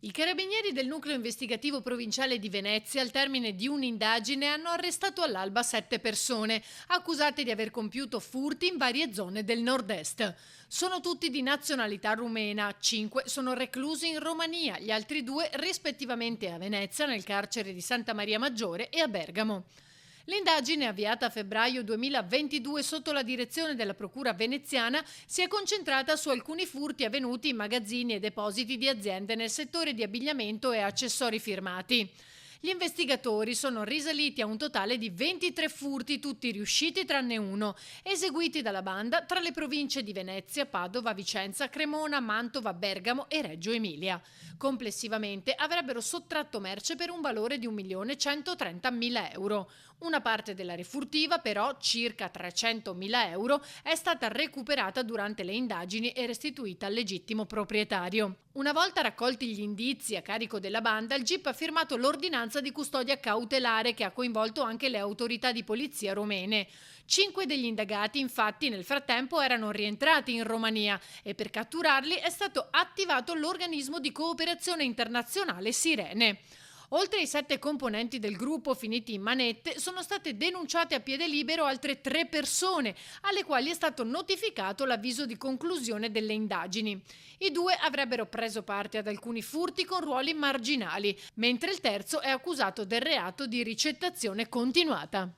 I carabinieri del nucleo investigativo provinciale di Venezia, al termine di un'indagine, hanno arrestato all'alba 7 persone, accusate di aver compiuto furti in varie zone del nord-est. Sono tutti di nazionalità rumena, 5 sono reclusi in Romania, gli altri due rispettivamente a Venezia, nel carcere di Santa Maria Maggiore, e a Bergamo. L'indagine, avviata a febbraio 2022 sotto la direzione della Procura veneziana, si è concentrata su alcuni furti avvenuti in magazzini e depositi di aziende nel settore di abbigliamento e accessori firmati. Gli investigatori sono risaliti a un totale di 23 furti, tutti riusciti tranne uno, eseguiti dalla banda tra le province di Venezia, Padova, Vicenza, Cremona, Mantova, Bergamo e Reggio Emilia. Complessivamente avrebbero sottratto merce per un valore di 1.130.000 euro. Una parte della refurtiva, però, circa 300.000 euro, è stata recuperata durante le indagini e restituita al legittimo proprietario. Una volta raccolti gli indizi a carico della banda, il GIP ha firmato l'ordinanza di custodia cautelare che ha coinvolto anche le autorità di polizia romene. 5 degli indagati, infatti, nel frattempo erano rientrati in Romania e per catturarli è stato attivato l'organismo di cooperazione internazionale Sirene. Oltre ai 7 componenti del gruppo finiti in manette, sono state denunciate a piede libero altre 3 persone, alle quali è stato notificato l'avviso di conclusione delle indagini. I due avrebbero preso parte ad alcuni furti con ruoli marginali, mentre il terzo è accusato del reato di ricettazione continuata.